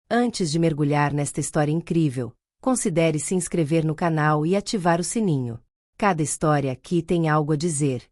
Antes de mergulhar nesta história incrível, considere se inscrever no canal e ativar o sininho. Cada história aqui tem algo a dizer.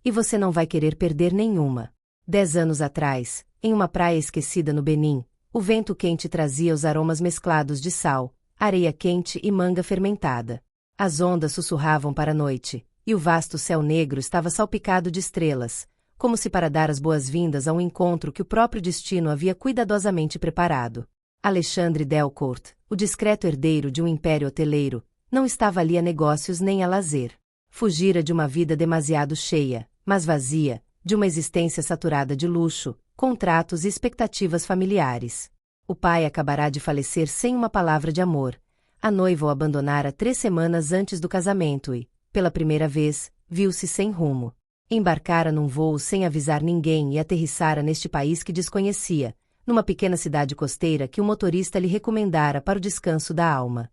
E você não vai querer perder nenhuma. 10 anos atrás, em uma praia esquecida no Benin, o vento quente trazia os aromas mesclados de sal, areia quente e manga fermentada. As ondas sussurravam para a noite, e o vasto céu negro estava salpicado de estrelas, como se para dar as boas-vindas a um encontro que o próprio destino havia cuidadosamente preparado. Alexandre Delcourt, o discreto herdeiro de um império hoteleiro, não estava ali a negócios nem a lazer. Fugira de uma vida demasiado cheia, mas vazia, de uma existência saturada de luxo, contratos e expectativas familiares. O pai acabará de falecer sem uma palavra de amor. A noiva o abandonara 3 semanas antes do casamento e, pela primeira vez, viu-se sem rumo. Embarcara num voo sem avisar ninguém e aterrissara neste país que desconhecia, numa pequena cidade costeira que o motorista lhe recomendara para o descanso da alma.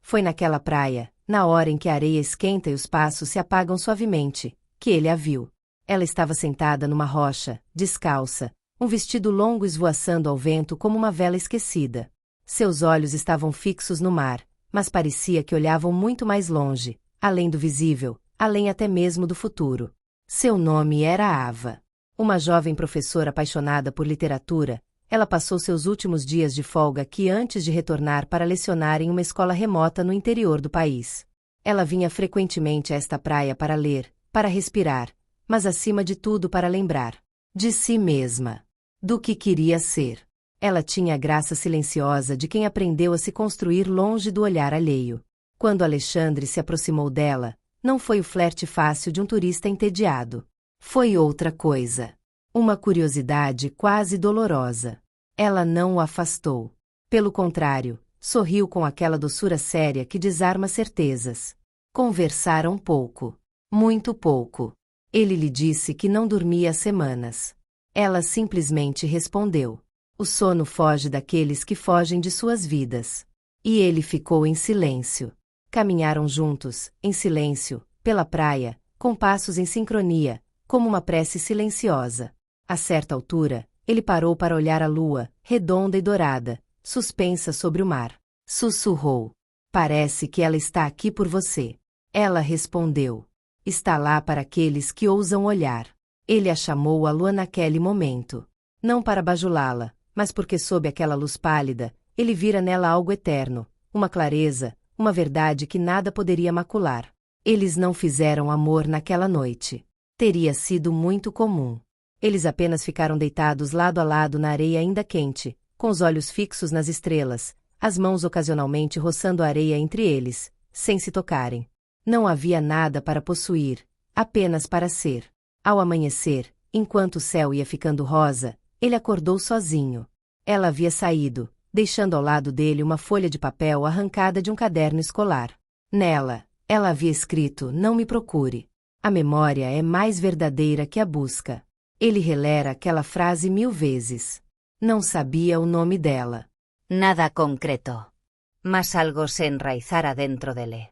Foi naquela praia, na hora em que a areia esquenta e os passos se apagam suavemente, que ele a viu. Ela estava sentada numa rocha, descalça, um vestido longo esvoaçando ao vento como uma vela esquecida. Seus olhos estavam fixos no mar, mas parecia que olhavam muito mais longe, além do visível, além até mesmo do futuro. Seu nome era Ava. Uma jovem professora apaixonada por literatura, ela passou seus últimos dias de folga aqui antes de retornar para lecionar em uma escola remota no interior do país. Ela vinha frequentemente a esta praia para ler, para respirar, mas acima de tudo para lembrar de si mesma, do que queria ser. Ela tinha a graça silenciosa de quem aprendeu a se construir longe do olhar alheio. Quando Alexandre se aproximou dela, não foi o flerte fácil de um turista entediado. Foi outra coisa. Uma curiosidade quase dolorosa. Ela não o afastou. Pelo contrário, sorriu com aquela doçura séria que desarma certezas. Conversaram pouco. Muito pouco. Ele lhe disse que não dormia há semanas. Ela simplesmente respondeu: o sono foge daqueles que fogem de suas vidas. E ele ficou em silêncio. Caminharam juntos, em silêncio, pela praia, com passos em sincronia, como uma prece silenciosa. A certa altura, ele parou para olhar a lua, redonda e dourada, suspensa sobre o mar. Sussurrou: parece que ela está aqui por você. Ela respondeu: está lá para aqueles que ousam olhar. Ele a chamou a lua naquele momento. Não para bajulá-la, mas porque sob aquela luz pálida, ele vira nela algo eterno, uma clareza, uma verdade que nada poderia macular. Eles não fizeram amor naquela noite. Teria sido muito comum. Eles apenas ficaram deitados lado a lado na areia ainda quente, com os olhos fixos nas estrelas, as mãos ocasionalmente roçando a areia entre eles, sem se tocarem. Não havia nada para possuir, apenas para ser. Ao amanhecer, enquanto o céu ia ficando rosa, ele acordou sozinho. Ela havia saído, deixando ao lado dele uma folha de papel arrancada de um caderno escolar. Nela, ela havia escrito: não me procure. A memória é mais verdadeira que a busca. Ele relera aquela frase 1000 vezes. Não sabia o nome dela. Nada concreto. Mas algo se enraizara dentro dele.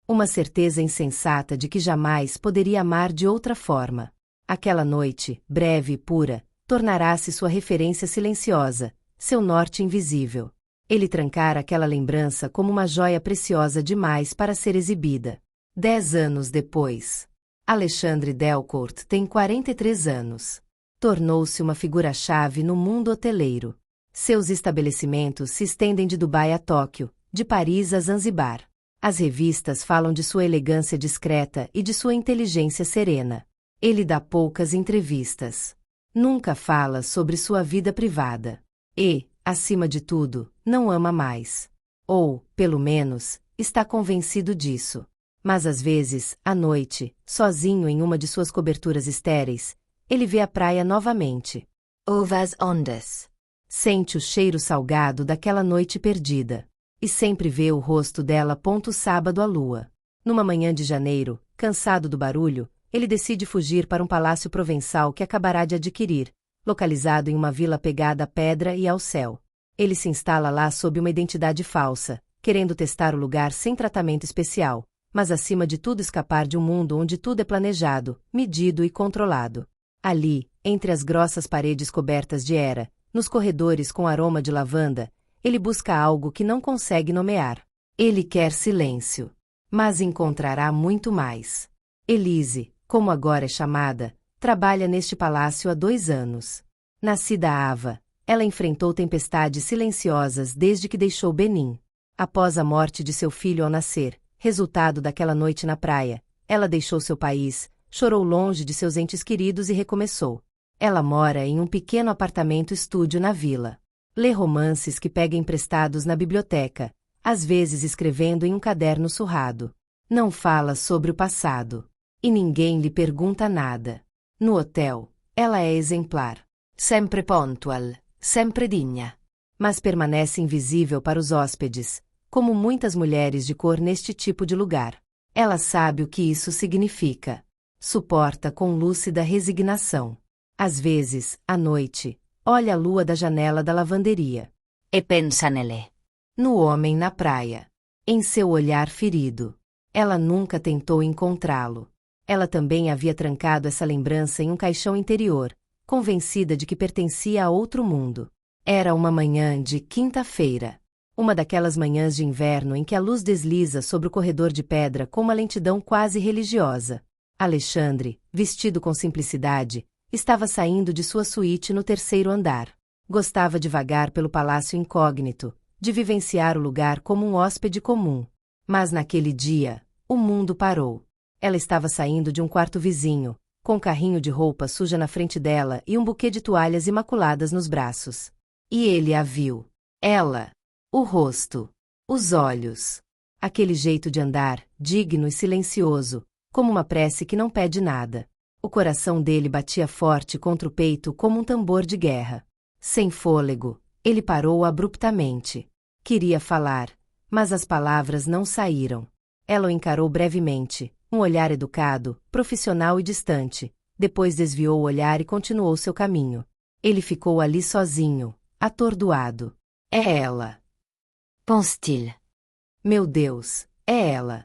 Uma certeza insensata de que jamais poderia amar de outra forma. Aquela noite, breve e pura, tornará-se sua referência silenciosa, seu norte invisível. Ele trancara aquela lembrança como uma joia preciosa demais para ser exibida. 10 anos depois. Alexandre Delcourt tem 43 anos. Tornou-se uma figura-chave no mundo hoteleiro. Seus estabelecimentos se estendem de Dubai a Tóquio, de Paris a Zanzibar. As revistas falam de sua elegância discreta e de sua inteligência serena. Ele dá poucas entrevistas. Nunca fala sobre sua vida privada. E, acima de tudo, não ama mais. Ou, pelo menos, está convencido disso. Mas às vezes, à noite, sozinho em uma de suas coberturas estéreis, ele vê a praia novamente. Ouve as ondas. Sente o cheiro salgado daquela noite perdida. E sempre vê o rosto dela. Sábado à lua. Numa manhã de janeiro, cansado do barulho, ele decide fugir para um palácio provençal que acabará de adquirir, localizado em uma vila pegada à pedra e ao céu. Ele se instala lá sob uma identidade falsa, querendo testar o lugar sem tratamento especial, mas acima de tudo escapar de um mundo onde tudo é planejado, medido e controlado. Ali, entre as grossas paredes cobertas de era, nos corredores com aroma de lavanda, ele busca algo que não consegue nomear. Ele quer silêncio. Mas encontrará muito mais. Elise, como agora é chamada, trabalha neste palácio há 2 anos. Nascida Ava, ela enfrentou tempestades silenciosas desde que deixou Benin. Após a morte de seu filho ao nascer, resultado daquela noite na praia, ela deixou seu país, chorou longe de seus entes queridos e recomeçou. Ela mora em um pequeno apartamento-estúdio na vila. Lê romances que pega emprestados na biblioteca, às vezes escrevendo em um caderno surrado. Não fala sobre o passado. E ninguém lhe pergunta nada. No hotel, ela é exemplar. Sempre pontual, sempre digna. Mas permanece invisível para os hóspedes, como muitas mulheres de cor neste tipo de lugar. Ela sabe o que isso significa. Suporta com lúcida resignação. Às vezes, à noite, olha a lua da janela da lavanderia. E pensa nele. No homem na praia. Em seu olhar ferido. Ela nunca tentou encontrá-lo. Ela também havia trancado essa lembrança em um caixão interior, convencida de que pertencia a outro mundo. Era uma manhã de quinta-feira. Uma daquelas manhãs de inverno em que a luz desliza sobre o corredor de pedra com uma lentidão quase religiosa. Alexandre, vestido com simplicidade, estava saindo de sua suíte no 3º andar. Gostava de vagar pelo palácio incógnito, de vivenciar o lugar como um hóspede comum. Mas naquele dia, o mundo parou. Ela estava saindo de um quarto vizinho, com um carrinho de roupa suja na frente dela e um buquê de toalhas imaculadas nos braços. E ele a viu. Ela. O rosto. Os olhos. Aquele jeito de andar, digno e silencioso, como uma prece que não pede nada. O coração dele batia forte contra o peito como um tambor de guerra. Sem fôlego, ele parou abruptamente. Queria falar, mas as palavras não saíram. Ela o encarou brevemente, um olhar educado, profissional e distante. Depois desviou o olhar e continuou seu caminho. Ele ficou ali sozinho, atordoado. É ela. Pense-t-il. Meu Deus, é ela.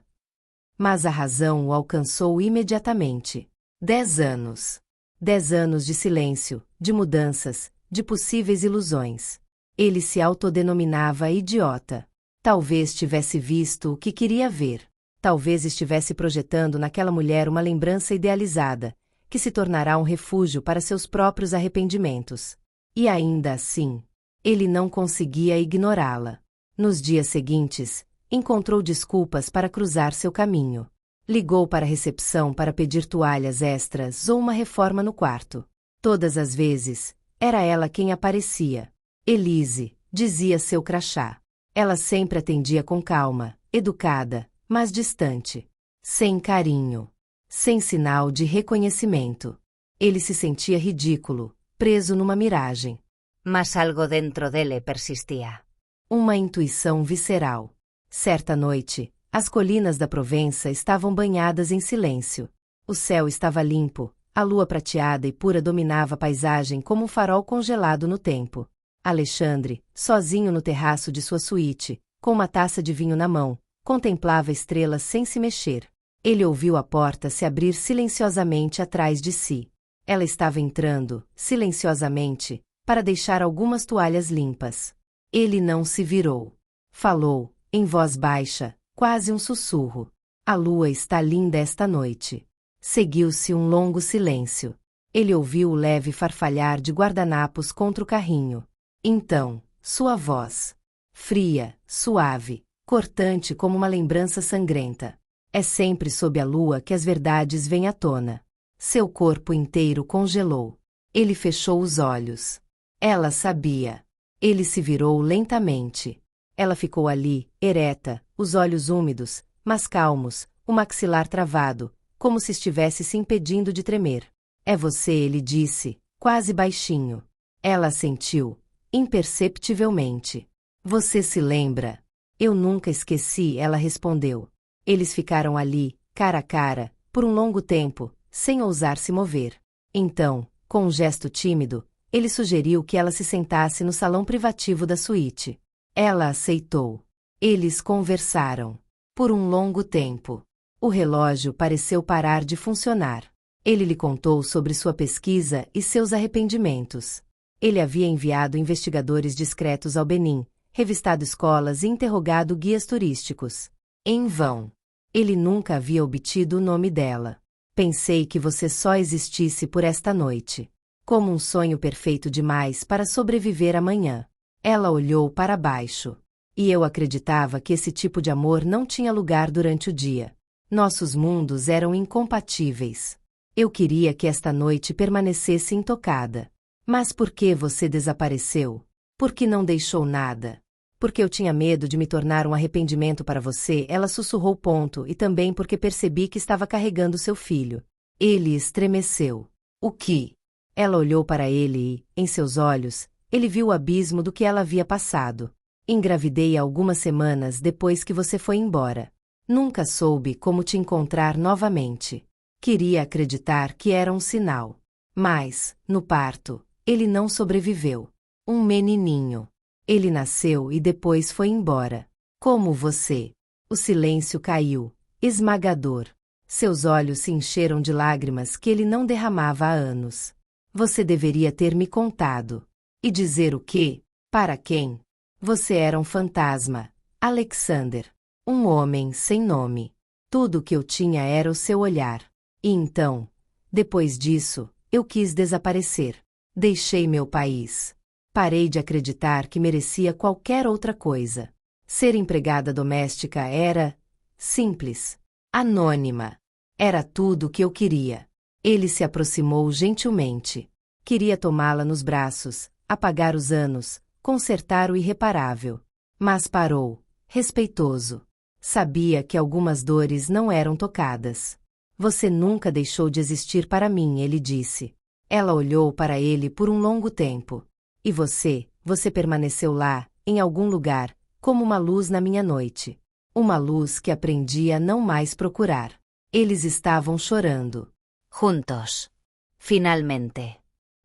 Mas a razão o alcançou imediatamente. 10 anos. 10 anos de silêncio, de mudanças, de possíveis ilusões. Ele se autodenominava idiota. Talvez tivesse visto o que queria ver. Talvez estivesse projetando naquela mulher uma lembrança idealizada, que se tornará um refúgio para seus próprios arrependimentos. E ainda assim, ele não conseguia ignorá-la. Nos dias seguintes, encontrou desculpas para cruzar seu caminho. Ligou para a recepção para pedir toalhas extras ou uma reforma no quarto. Todas as vezes, era ela quem aparecia. Elise, dizia seu crachá. Ela sempre atendia com calma, educada, mas distante. Sem carinho. Sem sinal de reconhecimento. Ele se sentia ridículo, preso numa miragem. Mas algo dentro dele persistia. Uma intuição visceral. Certa noite, as colinas da Provença estavam banhadas em silêncio. O céu estava limpo, a lua prateada e pura dominava a paisagem como um farol congelado no tempo. Alexandre, sozinho no terraço de sua suíte, com uma taça de vinho na mão, contemplava a estrela sem se mexer. Ele ouviu a porta se abrir silenciosamente atrás de si. Ela estava entrando, silenciosamente, para deixar algumas toalhas limpas. Ele não se virou. Falou, em voz baixa, quase um sussurro. A lua está linda esta noite. Seguiu-se um longo silêncio. Ele ouviu o leve farfalhar de guardanapos contra o carrinho. Então, sua voz. Fria, suave, cortante como uma lembrança sangrenta. É sempre sob a lua que as verdades vêm à tona. Seu corpo inteiro congelou. Ele fechou os olhos. Ela sabia. Ele se virou lentamente. Ela ficou ali, ereta, os olhos úmidos, mas calmos, o maxilar travado, como se estivesse se impedindo de tremer. É você, ele disse, quase baixinho. Ela assentiu, imperceptivelmente. Você se lembra? Eu nunca esqueci, ela respondeu. Eles ficaram ali, cara a cara, por um longo tempo, sem ousar se mover. Então, com um gesto tímido, ele sugeriu que ela se sentasse no salão privativo da suíte. Ela aceitou. Eles conversaram. Por um longo tempo. O relógio pareceu parar de funcionar. Ele lhe contou sobre sua pesquisa e seus arrependimentos. Ele havia enviado investigadores discretos ao Benin, revistado escolas e interrogado guias turísticos. Em vão. Ele nunca havia obtido o nome dela. Pensei que você só existisse por esta noite. Como um sonho perfeito demais para sobreviver amanhã. Ela olhou para baixo. E eu acreditava que esse tipo de amor não tinha lugar durante o dia. Nossos mundos eram incompatíveis. Eu queria que esta noite permanecesse intocada. Mas por que você desapareceu? Por que não deixou nada? Porque eu tinha medo de me tornar um arrependimento para você, ela sussurrou. E também porque percebi que estava carregando seu filho. Ele estremeceu. O que? Ela olhou para ele e, em seus olhos, ele viu o abismo do que ela havia passado. Engravidei algumas semanas depois que você foi embora. Nunca soube como te encontrar novamente. Queria acreditar que era um sinal. Mas, no parto, ele não sobreviveu. Um menininho. Ele nasceu e depois foi embora. Como você. O silêncio caiu, esmagador. Seus olhos se encheram de lágrimas que ele não derramava há anos. Você deveria ter me contado. E dizer o quê? Para quem? Você era um fantasma, Alexander. Um homem sem nome. Tudo o que eu tinha era o seu olhar. E então, depois disso, eu quis desaparecer. Deixei meu país. Parei de acreditar que merecia qualquer outra coisa. Ser empregada doméstica era simples, anônima. Era tudo o que eu queria. Ele se aproximou gentilmente. Queria tomá-la nos braços, apagar os anos, consertar o irreparável. Mas parou, respeitoso. Sabia que algumas dores não eram tocadas. Você nunca deixou de existir para mim, ele disse. Ela olhou para ele por um longo tempo. E você permaneceu lá, em algum lugar, como uma luz na minha noite. Uma luz que aprendi a não mais procurar. Eles estavam chorando. Juntos. Finalmente.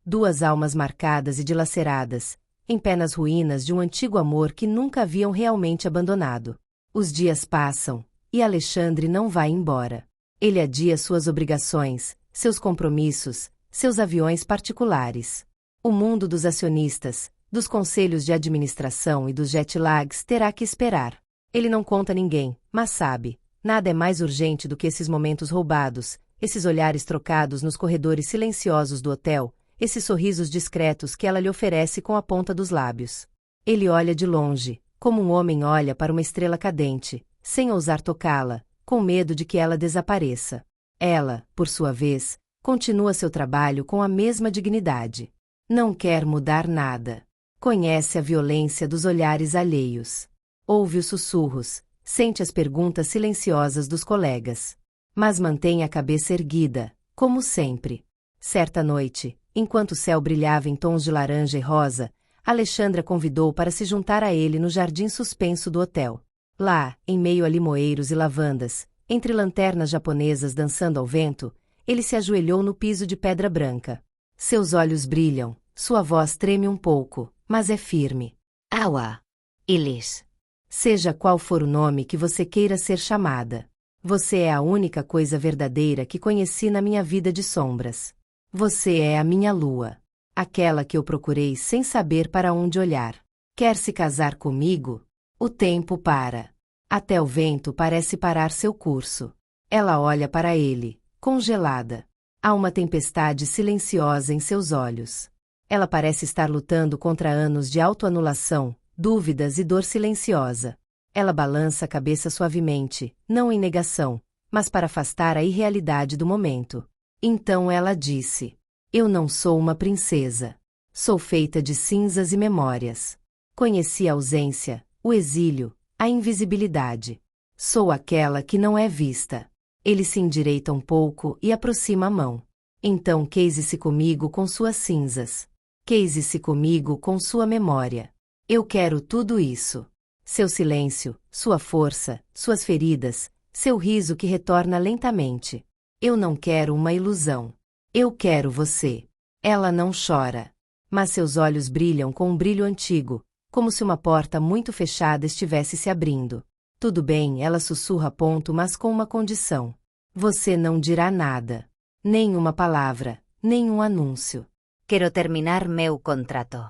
Duas almas marcadas e dilaceradas, em pé nas ruínas de um antigo amor que nunca haviam realmente abandonado. Os dias passam, e Alexandre não vai embora. Ele adia suas obrigações, seus compromissos, seus aviões particulares. O mundo dos acionistas, dos conselhos de administração e dos jet lags terá que esperar. Ele não conta a ninguém, mas sabe, nada é mais urgente do que esses momentos roubados, esses olhares trocados nos corredores silenciosos do hotel, esses sorrisos discretos que ela lhe oferece com a ponta dos lábios. Ele olha de longe, como um homem olha para uma estrela cadente, sem ousar tocá-la, com medo de que ela desapareça. Ela, por sua vez, continua seu trabalho com a mesma dignidade. Não quer mudar nada. Conhece a violência dos olhares alheios. Ouve os sussurros, sente as perguntas silenciosas dos colegas. Mas mantém a cabeça erguida, como sempre. Certa noite, enquanto o céu brilhava em tons de laranja e rosa, Alexandra convidou para se juntar a ele no jardim suspenso do hotel. Lá, em meio a limoeiros e lavandas, entre lanternas japonesas dançando ao vento, ele se ajoelhou no piso de pedra branca. Seus olhos brilham, sua voz treme um pouco, mas é firme. Awa. Ilis. Seja qual for o nome que você queira ser chamada. Você é a única coisa verdadeira que conheci na minha vida de sombras. Você é a minha lua. Aquela que eu procurei sem saber para onde olhar. Quer se casar comigo? O tempo para. Até o vento parece parar seu curso. Ela olha para ele, congelada. Há uma tempestade silenciosa em seus olhos. Ela parece estar lutando contra anos de autoanulação, dúvidas e dor silenciosa. Ela balança a cabeça suavemente, não em negação, mas para afastar a irrealidade do momento. Então ela disse: eu não sou uma princesa. Sou feita de cinzas e memórias. Conheci a ausência, o exílio, a invisibilidade. Sou aquela que não é vista. Ele se endireita um pouco e aproxima a mão. Então case-se comigo com suas cinzas. Case-se comigo com sua memória. Eu quero tudo isso. Seu silêncio, sua força, suas feridas, seu riso que retorna lentamente. Eu não quero uma ilusão. Eu quero você. Ela não chora. Mas seus olhos brilham com um brilho antigo, como se uma porta muito fechada estivesse se abrindo. Tudo bem, ela sussurra, mas com uma condição. Você não dirá nada. Nem uma palavra, nem um anúncio. Quero terminar meu contrato.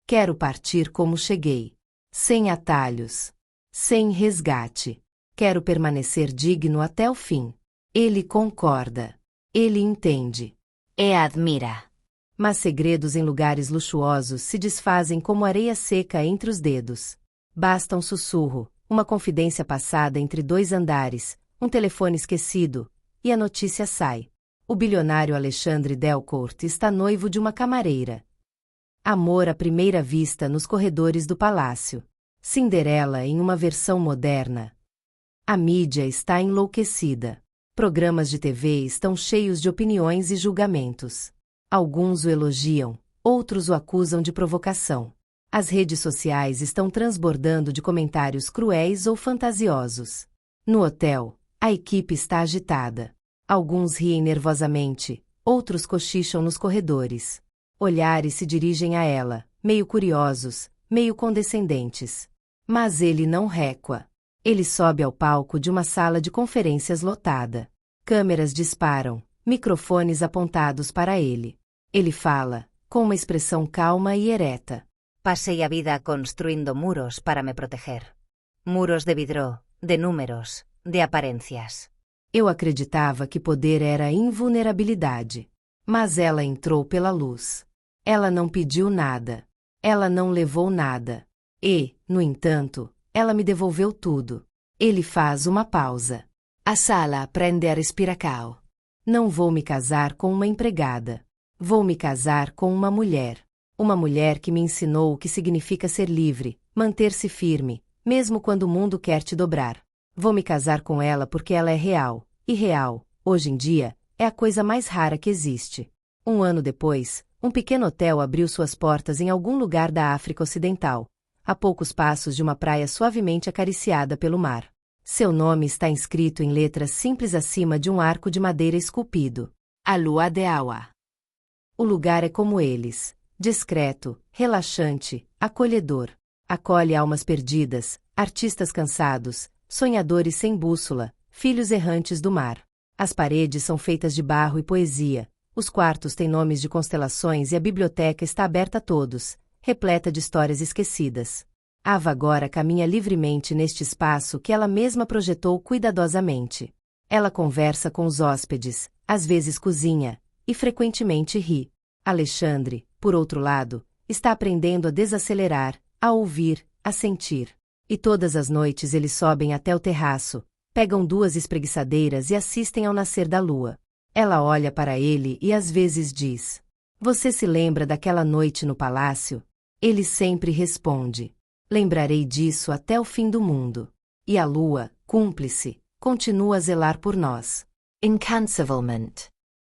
Quero partir como cheguei. sem atalhos, sem resgate. Quero permanecer digno até o fim. Ele concorda. Ele entende. E admira. Mas segredos em lugares luxuosos se desfazem como areia seca entre os dedos. Basta um sussurro, uma confidência passada entre dois andares, um telefone esquecido, e a notícia sai. O bilionário Alexandre Delcourt está noivo de uma camareira. Amor à primeira vista nos corredores do palácio. Cinderela em uma versão moderna. A mídia está enlouquecida. Programas de TV estão cheios de opiniões e julgamentos. Alguns o elogiam, outros o acusam de provocação. As redes sociais estão transbordando de comentários cruéis ou fantasiosos. No hotel, a equipe está agitada. Alguns riem nervosamente, outros cochicham nos corredores. Olhares se dirigem a ela, meio curiosos, meio condescendentes. Mas ele não recua. Ele sobe ao palco de uma sala de conferências lotada. Câmeras disparam, microfones apontados para ele. Ele fala, com uma expressão calma e ereta. Passei a vida construindo muros para me proteger. Muros de vidro, de números, de aparências. Eu acreditava que poder era invulnerabilidade. Mas ela entrou pela luz. Ela não pediu nada. Ela não levou nada. E, no entanto, ela me devolveu tudo. Ele faz uma pausa. A sala prende a respiração. Não vou me casar com uma empregada. Vou me casar com uma mulher. Uma mulher que me ensinou o que significa ser livre, manter-se firme, mesmo quando o mundo quer te dobrar. Vou me casar com ela porque ela é real. E real, hoje em dia, é a coisa mais rara que existe. Um ano depois, um pequeno hotel abriu suas portas em algum lugar da África Ocidental, a poucos passos de uma praia suavemente acariciada pelo mar. Seu nome está inscrito em letras simples acima de um arco de madeira esculpido. A Lua de Awa. O lugar é como eles, discreto, relaxante, acolhedor. Acolhe almas perdidas, artistas cansados, sonhadores sem bússola, filhos errantes do mar. As paredes são feitas de barro e poesia, os quartos têm nomes de constelações e a biblioteca está aberta a todos, repleta de histórias esquecidas. Ava agora caminha livremente neste espaço que ela mesma projetou cuidadosamente. Ela conversa com os hóspedes, às vezes cozinha, e frequentemente ri. Alexandre, por outro lado, está aprendendo a desacelerar, a ouvir, a sentir. E todas as noites eles sobem até o terraço, pegam duas espreguiçadeiras e assistem ao nascer da lua. Ela olha para ele e às vezes diz: "Você se lembra daquela noite no palácio?" Ele sempre responde: "Lembrarei disso até o fim do mundo." E a lua, cúmplice, continua a zelar por nós. Incansavelmente.